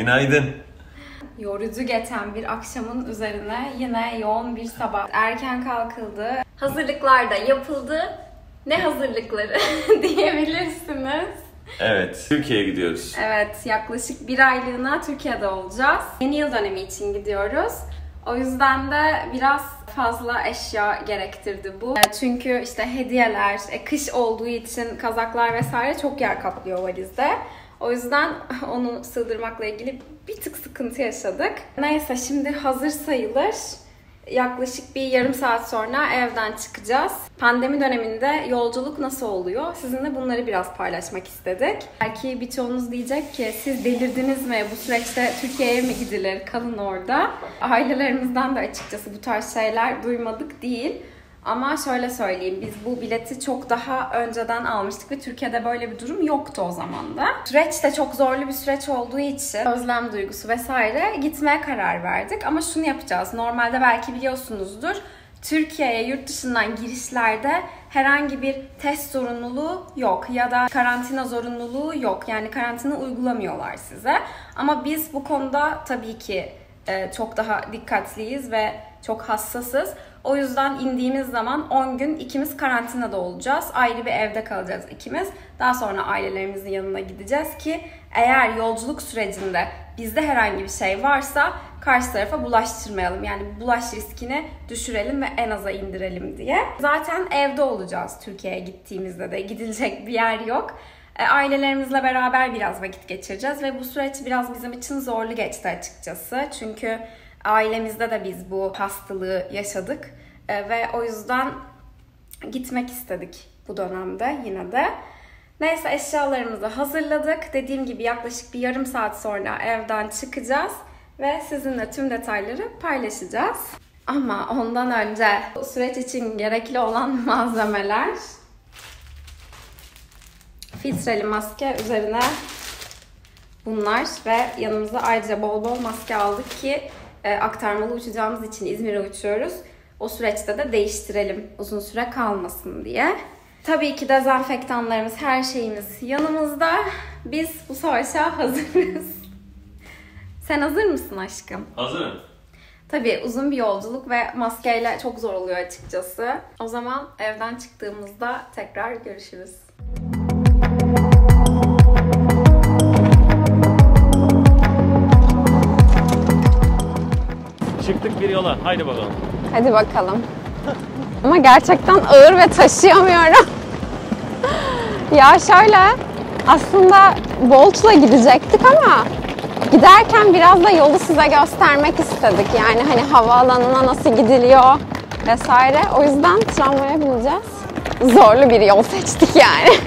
Günaydın. Yorucu geçen bir akşamın üzerine yine yoğun bir sabah. Erken kalkıldı, hazırlıklar da yapıldı. Ne hazırlıkları diyebilirsiniz. Evet, Türkiye'ye gidiyoruz. Evet, yaklaşık bir aylığına Türkiye'de olacağız. Yeni yıl dönemi için gidiyoruz. O yüzden de biraz fazla eşya gerektirdi bu. Çünkü işte hediyeler, kış olduğu için kazaklar vesaire çok yer kaplıyor valizde. O yüzden onu sığdırmakla ilgili bir tık sıkıntı yaşadık. Neyse şimdi hazır sayılır. Yaklaşık bir yarım saat sonra evden çıkacağız. Pandemi döneminde yolculuk nasıl oluyor? Sizinle bunları biraz paylaşmak istedik. Belki birçoğunuz diyecek ki siz delirdiniz mi? Bu süreçte Türkiye'ye mi gidilir? Kalın orada. Ailelerimizden de açıkçası bu tarz şeyler duymadık değil. Ama şöyle söyleyeyim, biz bu bileti çok daha önceden almıştık ve Türkiye'de böyle bir durum yoktu o zaman da. Süreç de çok zorlu bir süreç olduğu için özlem duygusu vesaire gitmeye karar verdik. Ama şunu yapacağız, normalde belki biliyorsunuzdur, Türkiye'ye yurt dışından girişlerde herhangi bir test zorunluluğu yok ya da karantina zorunluluğu yok. Yani karantina uygulamıyorlar size. Ama biz bu konuda tabii ki çok daha dikkatliyiz ve çok hassasız. O yüzden indiğimiz zaman 10 gün ikimiz karantinada olacağız. Ayrı bir evde kalacağız ikimiz. Daha sonra ailelerimizin yanına gideceğiz ki eğer yolculuk sürecinde bizde herhangi bir şey varsa karşı tarafa bulaştırmayalım. Yani bulaş riskini düşürelim ve en aza indirelim diye. Zaten evde olacağız Türkiye'ye gittiğimizde de. Gidilecek bir yer yok. Ailelerimizle beraber biraz vakit geçireceğiz ve bu süreç biraz bizim için zorlu geçti açıkçası. Çünkü ailemizde de biz bu hastalığı yaşadık ve o yüzden gitmek istedik bu dönemde yine de. Neyse eşyalarımızı hazırladık. Dediğim gibi yaklaşık bir yarım saat sonra evden çıkacağız ve sizinle tüm detayları paylaşacağız. Ama ondan önce bu süreç için gerekli olan malzemeler: filtreli maske, üzerine bunlar ve yanımıza ayrıca bol bol maske aldık ki aktarmalı uçacağımız için İzmir'e uçuyoruz. O süreçte de değiştirelim uzun süre kalmasın diye. Tabii ki dezenfektanlarımız, her şeyimiz yanımızda. Biz bu savaşa hazırız. Sen hazır mısın aşkım? Hazırım. Tabii uzun bir yolculuk ve maskeyle çok zor oluyor açıkçası. O zaman evden çıktığımızda tekrar görüşürüz. Çıktık bir yola. Haydi bakalım. Hadi bakalım. Ama gerçekten ağır ve taşıyamıyorum. Ya şöyle, aslında Bolt'la gidecektik ama giderken biraz da yolu size göstermek istedik. Yani hani havaalanına nasıl gidiliyor vesaire. O yüzden tramvaya bineceğiz. Zorlu bir yol seçtik yani.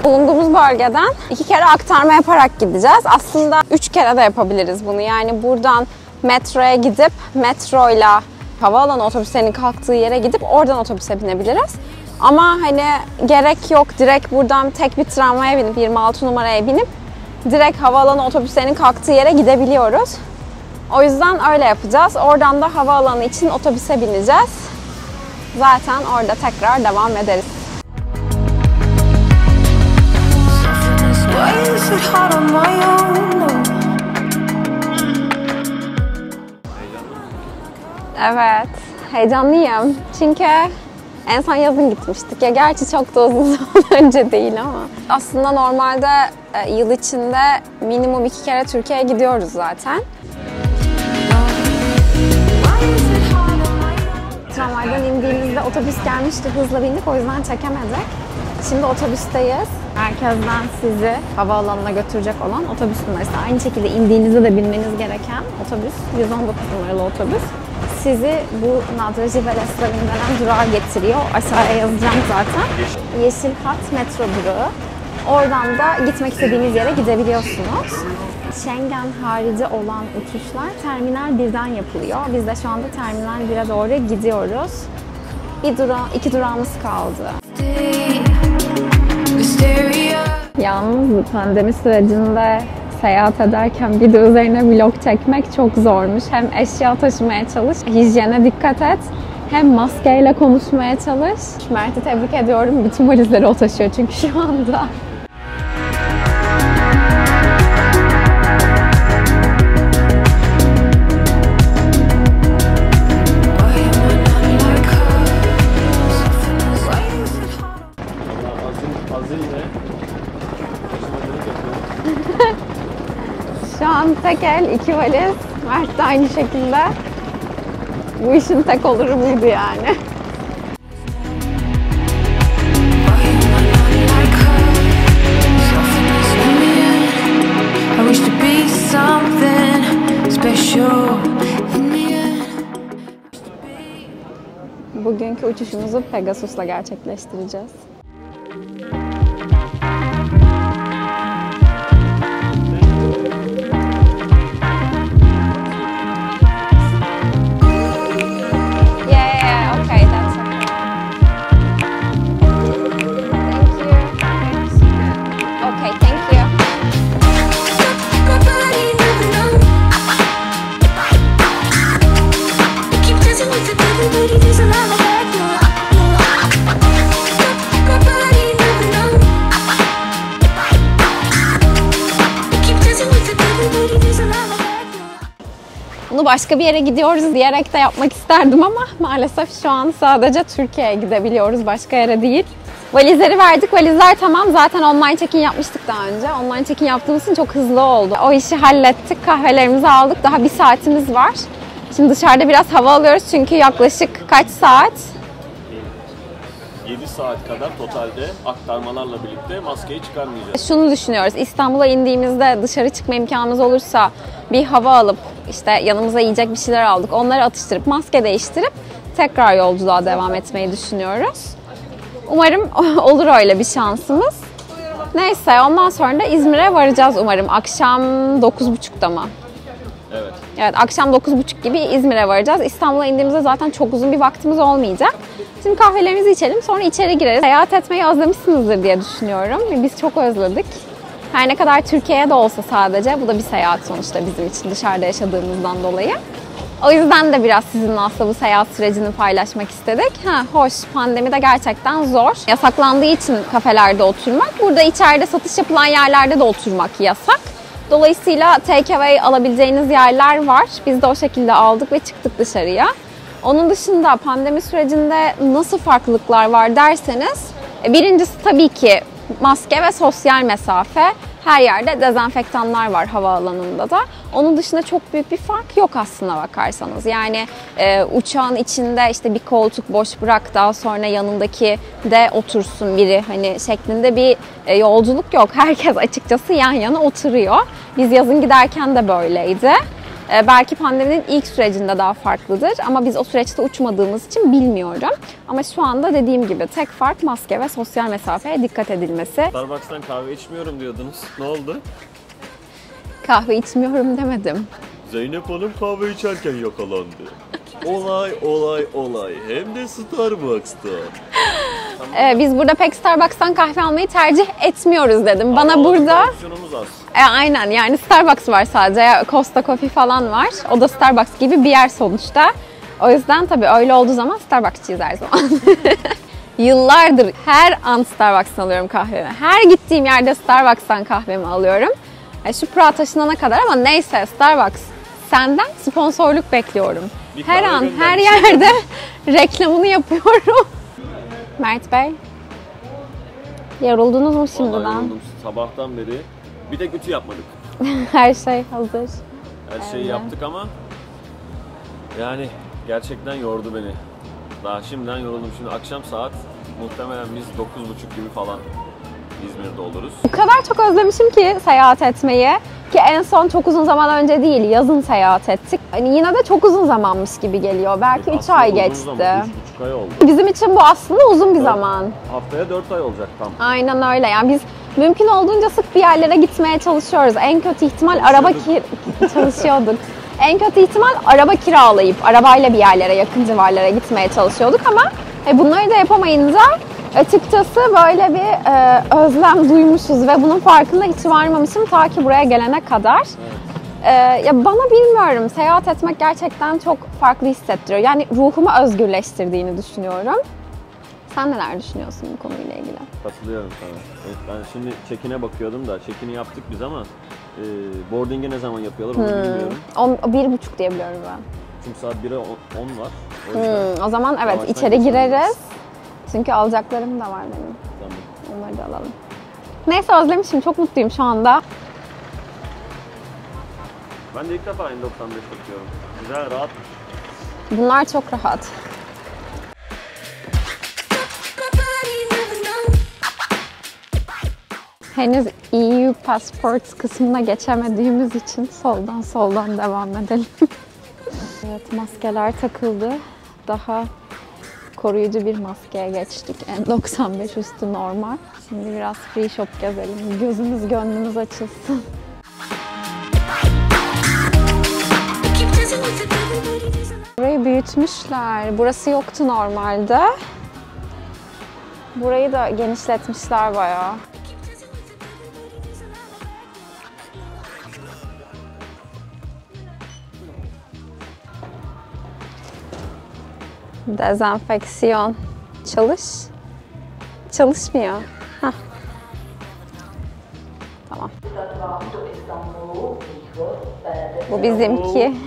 Bulunduğumuz bölgeden 2 kere aktarma yaparak gideceğiz. Aslında 3 kere de yapabiliriz bunu. Yani buradan metroya gidip metroyla havaalanı otobüslerinin kalktığı yere gidip oradan otobüse binebiliriz. Ama hani gerek yok, direkt buradan tek bir tramvaya binip 26 numaraya binip direkt havaalanı otobüslerinin kalktığı yere gidebiliyoruz. O yüzden öyle yapacağız. Oradan da havaalanı için otobüse bineceğiz. Zaten orada tekrar devam ederiz. Evet, heyecanlıyım. Çünkü en son yazın gitmiştik. Ya gerçi çok da uzun zaman önce değil ama. Aslında normalde yıl içinde minimum 2 kere Türkiye'ye gidiyoruz zaten. Tramvaydan indiğimizde otobüs gelmişti, hızla bindik, o yüzden çekemedik. Şimdi otobüsteyiz. Merkezden sizi havaalanına götürecek olan otobüs numarası. Aynı şekilde indiğinizde de binmeniz gereken otobüs, 119 numaralı otobüs. Sizi bu Nadraji ve Leslavin denen durağa getiriyor. Aşağıya yazacağım zaten. Yeşil Hat metro durağı. Oradan da gitmek istediğiniz yere gidebiliyorsunuz. Schengen harici olan uçuşlar Terminal 1'den yapılıyor. Biz de şu anda Terminal 1'e doğru gidiyoruz. 2 durağımız kaldı. Yalnız bu pandemi sürecinde seyahat ederken bir de üzerine vlog çekmek çok zormuş. Hem eşya taşımaya çalış, hijyene dikkat et, hem maskeyle konuşmaya çalış. Mert'i tebrik ediyorum. Bütün valizleri o taşıyor çünkü şu anda. tek el, 2 valiz. Mert de aynı şekilde. Bu işin tek oluru buydu yani. Bugünkü uçuşumuzu Pegasus'la gerçekleştireceğiz. Bunu başka bir yere gidiyoruz diyerek de yapmak isterdim ama maalesef şu an sadece Türkiye'ye gidebiliyoruz, başka yere değil. Valizleri verdik, valizler tamam. Zaten online check-in yapmıştık daha önce. Online check-in yaptığımız için çok hızlı oldu. O işi hallettik, kahvelerimizi aldık. Daha 1 saatimiz var. Şimdi dışarıda biraz hava alıyoruz çünkü yaklaşık kaç saat? 7 saat kadar totalde aktarmalarla birlikte maskeyi çıkarmayacağız. Şunu düşünüyoruz, İstanbul'a indiğimizde dışarı çıkma imkanımız olursa bir hava alıp işte yanımıza yiyecek bir şeyler aldık. Onları atıştırıp maske değiştirip tekrar yolculuğa devam etmeyi düşünüyoruz. Umarım olur öyle bir şansımız. Neyse ondan sonra da İzmir'e varacağız umarım. Akşam 9.30'da mı? Evet. Evet, akşam 9.30 gibi İzmir'e varacağız. İstanbul'a indiğimizde zaten çok uzun bir vaktimiz olmayacak. Şimdi kahvelerimizi içelim, sonra içeri gireriz. Seyahat etmeyi özlemişsinizdir diye düşünüyorum. Biz çok özledik. Her ne kadar Türkiye'ye de olsa sadece, bu da bir seyahat sonuçta bizim için dışarıda yaşadığımızdan dolayı. O yüzden de biraz sizinle aslında bu seyahat sürecini paylaşmak istedik. Hoş, pandemi de gerçekten zor. Yasaklandığı için kafelerde oturmak, burada içeride satış yapılan yerlerde de oturmak yasak. Dolayısıyla take away alabileceğiniz yerler var. Biz de o şekilde aldık ve çıktık dışarıya. Onun dışında pandemi sürecinde nasıl farklılıklar var derseniz, birincisi tabii ki maske ve sosyal mesafe. Her yerde dezenfektanlar var havaalanında da. Onun dışında çok büyük bir fark yok aslına bakarsanız. Yani uçağın içinde işte bir koltuk boş bırak, daha sonra yanındaki de otursun biri hani şeklinde bir yolculuk yok. Herkes açıkçası yan yana oturuyor. Biz yazın giderken de böyleydi. Belki pandeminin ilk sürecinde daha farklıdır ama biz o süreçte uçmadığımız için bilmiyorum. Ama şu anda dediğim gibi tek fark maske ve sosyal mesafeye dikkat edilmesi. Starbucks'tan kahve içmiyorum diyordunuz. Ne oldu? Kahve içmiyorum demedim. Zeynep Hanım kahve içerken yakalandı. Olay. Hem de Starbucks'ta. Biz burada pek Starbucks'tan kahve almayı tercih etmiyoruz dedim. Bana burada... Az. Aynen, yani Starbucks var sadece. Costa Coffee falan var. O da Starbucks gibi bir yer sonuçta. O yüzden tabii öyle olduğu zaman Starbucks'çıyız her zaman. Yıllardır her an Starbucks'tan alıyorum kahvemi. Her gittiğim yerde Starbucks'tan kahvemi alıyorum. Şu Prag'a taşınana kadar ama neyse, Starbucks senden sponsorluk bekliyorum. Her an, her yerde reklamını yapıyorum. Mert Bey, yoruldunuz mu şimdiden? Vallahi yoruldum sabahtan beri. Bir de ütü yapmadık. Her şey hazır. Her şeyi yaptık ama yani gerçekten yordu beni. Daha şimdiden yoruldum. Şimdi akşam saat muhtemelen biz 9.30 gibi falan İzmir'de oluruz. O kadar çok özlemişim ki seyahat etmeyi. Ki en son çok uzun zaman önce değil, yazın seyahat ettik. Hani yine de çok uzun zamanmış gibi geliyor. Belki 3 ay geçti. 3,5 ay oldu. Bizim için bu aslında uzun bir zaman. Haftaya 4 ay olacak tam. Aynen öyle. Yani biz mümkün olduğunca sık bir yerlere gitmeye çalışıyoruz. En kötü ihtimal çalışıyorduk. En kötü ihtimal araba kiralayıp arabayla bir yerlere, yakın civarlara gitmeye çalışıyorduk ama bunları da yapamayınca açıkçası böyle bir özlem duymuşuz ve bunun farkında hiç varmamışım ta ki buraya gelene kadar. Evet. Ya bana bilmiyorum, seyahat etmek gerçekten çok farklı hissettiriyor. Yani ruhumu özgürleştirdiğini düşünüyorum. Sen neler düşünüyorsun bu konuyla ilgili? Katılıyorum sana. Evet, ben şimdi check-in'e bakıyordum da check-in'i yaptık biz ama boarding'i ne zaman yapıyorlar onu bilmiyorum. 1.30 diye biliyorum ben. Çünkü saat 1'e 10 var. O zaman evet, içeri gireriz. Çünkü alacaklarım da var benim. Tamam. Onları da alalım. Neyse, özlemişim. Çok mutluyum şu anda. Ben de ilk defa N95 takıyorum. Güzel, rahat. Bunlar çok rahat. Henüz EU Passports kısmına geçemediğimiz için soldan devam edelim. Evet, maskeler takıldı. Daha koruyucu bir maskeye geçtik. N95 üstü normal. Şimdi biraz free shop gezelim. Gözümüz gönlümüz açılsın. Burayı büyütmüşler. Burası yoktu normalde. Burayı da genişletmişler bayağı. Dezenfeksiyon. Çalışmıyor. Heh. Tamam. Bu bizimki.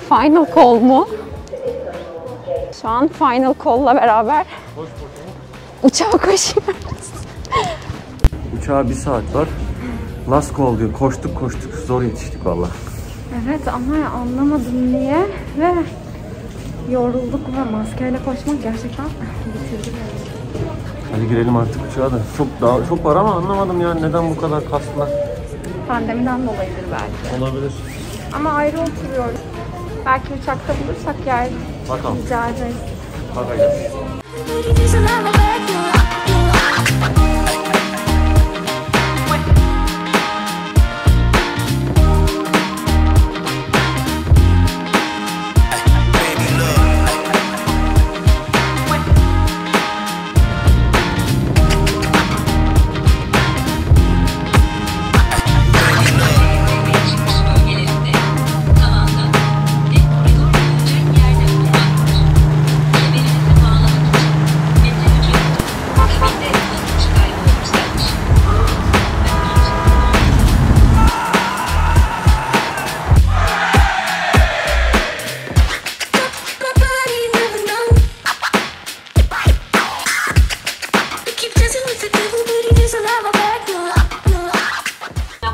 Final call mu? Şu an final call'la beraber uçağa koşuyoruz. Uçağa 1 saat var. Last call diyor. Koştuk zor yetiştik valla. Evet ama anlamadım niye ve yorulduk ve maskeyle koşmak gerçekten bitirdi beni. Hadi girelim artık uçağa da. Çok var ama anlamadım yani neden bu kadar kastılar. Pandemiden dolayıdır belki. Olabilir. Ama ayrı oturuyoruz. Belki uçakta bulursak yer Bakalım. rica ederiz. Bakacağız.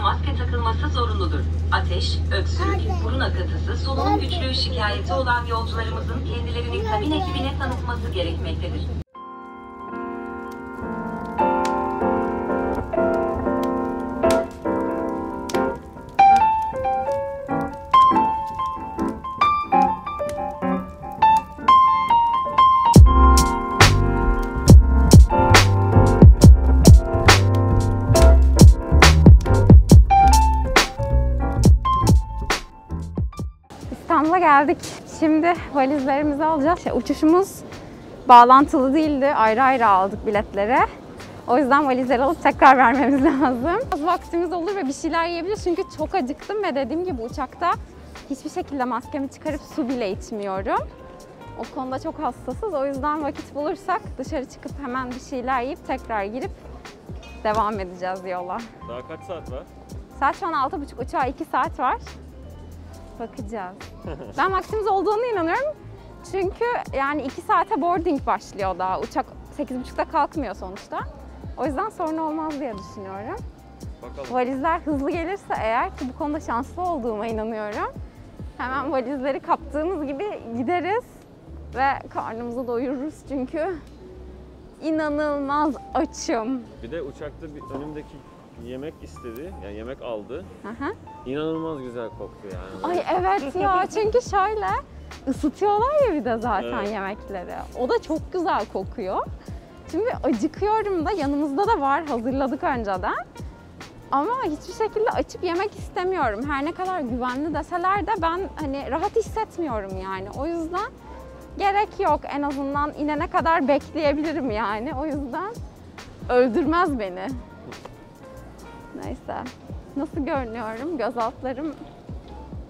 Maske takılması zorunludur. Ateş, öksürük, burun akıntısı, solunum güçlüğü şikayeti olan yolcularımızın kendilerini kabin ekibine tanıtması gerekmektedir. İstanbul'a geldik. Şimdi valizlerimizi alacağız. Uçuşumuz bağlantılı değildi. Ayrı ayrı aldık biletleri. O yüzden valizleri alıp tekrar vermemiz lazım. Az vaktimiz olur ve bir şeyler yiyebiliriz. Çünkü çok acıktım ve dediğim gibi uçakta hiçbir şekilde maskemi çıkarıp su bile içmiyorum. O konuda çok hassasız. O yüzden vakit bulursak dışarı çıkıp hemen bir şeyler yiyip tekrar girip devam edeceğiz yola. Daha kaç saat var? Saat şu an 6.30, uçağa 2 saat var. Bakacağız. Ben vaktimiz olduğunu inanıyorum. Çünkü yani 2 saate boarding başlıyor daha. Uçak 8.30'da kalkmıyor sonuçta. O yüzden sorun olmaz diye düşünüyorum. Bakalım. Valizler hızlı gelirse eğer, ki bu konuda şanslı olduğuma inanıyorum. Hemen valizleri kaptığımız gibi gideriz ve karnımızı doyururuz çünkü inanılmaz açım. Bir de uçakta önümdeki yemek istedi, yani yemek aldı. Aha. İnanılmaz güzel koktu yani. Ay evet ya, çünkü şöyle ısıtıyorlar ya bir de zaten Evet. yemekleri. O da çok güzel kokuyor. Şimdi acıkıyorum da, yanımızda da var, hazırladık önceden. Ama hiçbir şekilde açıp yemek istemiyorum. Her ne kadar güvenli deseler de ben hani rahat hissetmiyorum yani. O yüzden gerek yok, en azından inene kadar bekleyebilirim yani. O yüzden öldürmez beni. Neyse. Nasıl görünüyorum? Göz altlarım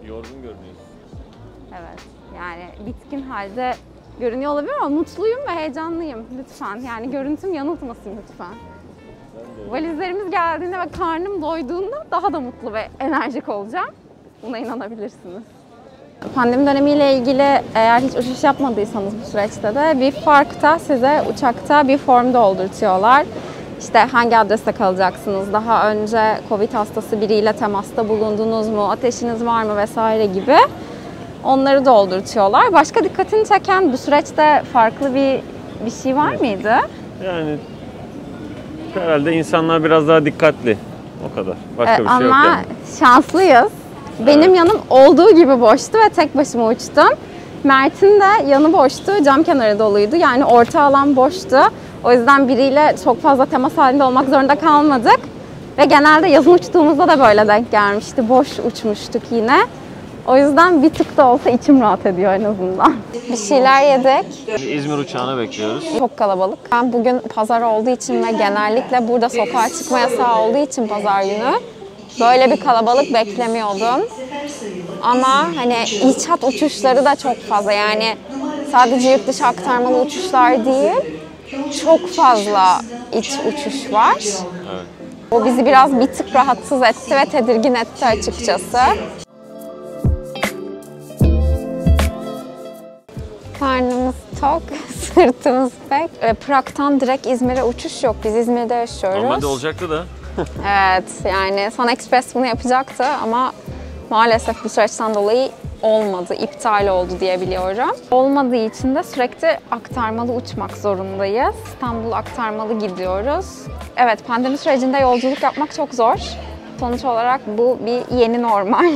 Yorgun görünüyorsun. evet, yani bitkin halde görünüyor olabilir ama mutluyum ve heyecanlıyım lütfen. Yani görüntüm yanıltmasın lütfen. Valizlerimiz geldiğinde ve karnım doyduğunda daha da mutlu ve enerjik olacağım. Buna inanabilirsiniz. Pandemi dönemiyle ilgili eğer hiç uçuş yapmadıysanız bu süreçte de bir farkta size uçakta bir form doldurtuyorlar. İşte hangi adreste kalacaksınız, daha önce Covid hastası biriyle temasta bulundunuz mu, ateşiniz var mı vesaire gibi onları doldurtuyorlar. Başka dikkatini çeken bu süreçte farklı bir şey var mıydı? Yani herhalde insanlar biraz daha dikkatli. O kadar. Başka bir şey yok Ama yani. şanslıyız. Benim yanım olduğu gibi boştu ve tek başıma uçtum. Mert'in de yanı boştu, cam kenarı doluydu. Yani orta alan boştu. O yüzden biriyle çok fazla temas halinde olmak zorunda kalmadık. Ve genelde yazın uçtuğumuzda da böyle denk gelmişti. Boş uçmuştuk yine. O yüzden bir tık da olsa içim rahat ediyor en azından. Bir şeyler yedik. İzmir uçağını bekliyoruz. Çok kalabalık. Ben bugün pazar olduğu için ve genellikle burada sokağa çıkma yasağı olduğu için pazar günü böyle bir kalabalık beklemiyordum. Ama hani iç hat uçuşları da çok fazla. Yani sadece yurt dışı aktarmalı uçuşlar değil, çok fazla iç uçuş var. Evet. O bizi biraz bir tık rahatsız etti ve tedirgin etti açıkçası. Karnımız tok, sırtımız pek. Prag'tan direkt İzmir'e uçuş yok. Biz İzmir'de yaşıyoruz. Normalde olacaktı da. Evet, yani Sun Express bunu yapacaktı ama maalesef bu süreçten dolayı olmadı, iptal oldu diye biliyorum. Olmadığı için de sürekli aktarmalı uçmak zorundayız. İstanbul aktarmalı gidiyoruz. Evet, pandemi sürecinde yolculuk yapmak çok zor. Sonuç olarak bu bir yeni normal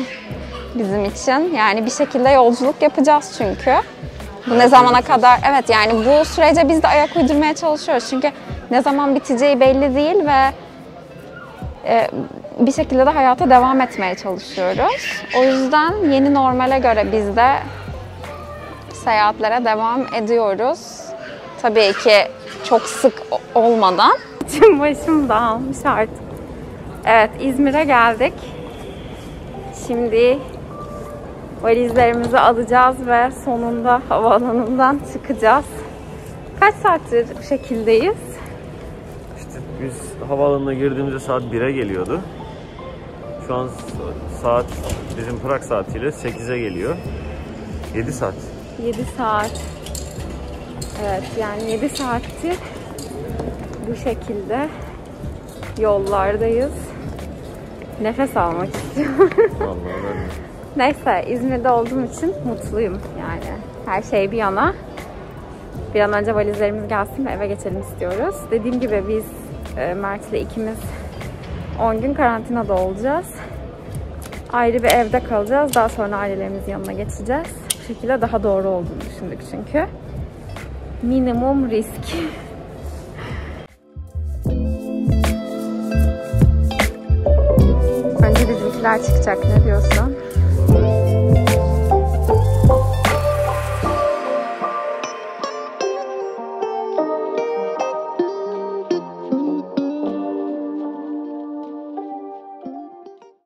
bizim için. Yani bir şekilde yolculuk yapacağız çünkü. Bu ne zamana kadar, evet yani bu sürece biz de ayak uydurmaya çalışıyoruz. Çünkü ne zaman biteceği belli değil ve bir şekilde de hayata devam etmeye çalışıyoruz. O yüzden yeni normale göre biz de seyahatlere devam ediyoruz. Tabii ki çok sık olmadan. Tüm başım dağılmış artık. Evet, İzmir'e geldik. Şimdi valizlerimizi alacağız ve sonunda havaalanından çıkacağız. Kaç saattir bu şekildeyiz? İşte biz havaalanına girdiğimizde saat 1'e geliyordu. Şu an saat bizim Prag saatiyle 8'e geliyor. 7 saat. 7 saat. Evet, yani 7 saattir bu şekilde yollardayız. Nefes almak istiyorum. Vallahi öyle. Neyse, İzmir'de olduğum için mutluyum yani. Her şey bir yana. Bir an önce valizlerimiz gelsin ve eve geçelim istiyoruz. Dediğim gibi biz Mert ile ikimiz 10 gün karantinada olacağız. Ayrı bir evde kalacağız. Daha sonra ailelerimizin yanına geçeceğiz. Bu şekilde daha doğru olduğunu düşündük çünkü. Minimum risk. Önce bizimkiler çıkacak. Ne diyorsun?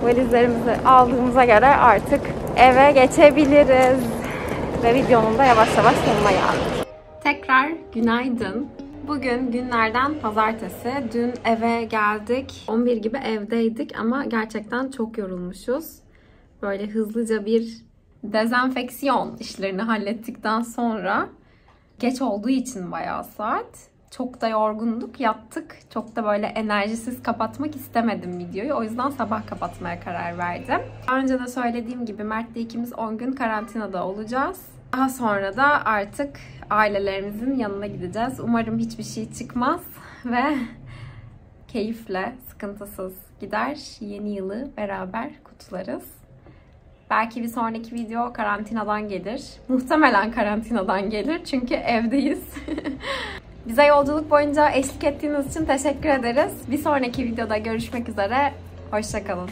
Valizlerimizi aldığımıza göre artık eve geçebiliriz. Ve videonun da yavaş yavaş sonuna geldik. Tekrar günaydın. Bugün günlerden pazartesi. Dün eve geldik. 11 gibi evdeydik ama gerçekten çok yorulmuşuz. Böyle hızlıca bir dezenfeksiyon işlerini hallettikten sonra geç olduğu için bayağı saat. Çok da yorgunduk, yattık. Çok da böyle enerjisiz kapatmak istemedim videoyu. O yüzden sabah kapatmaya karar verdim. Daha önce de söylediğim gibi Mert'le ikimiz 10 gün karantinada olacağız. Daha sonra da artık ailelerimizin yanına gideceğiz. Umarım hiçbir şey çıkmaz ve keyifle, sıkıntısız gider. Yeni yılı beraber kutlarız. Belki bir sonraki video karantinadan gelir. Muhtemelen karantinadan gelir çünkü evdeyiz. Bize yolculuk boyunca eşlik ettiğiniz için teşekkür ederiz. Bir sonraki videoda görüşmek üzere. Hoşça kalın.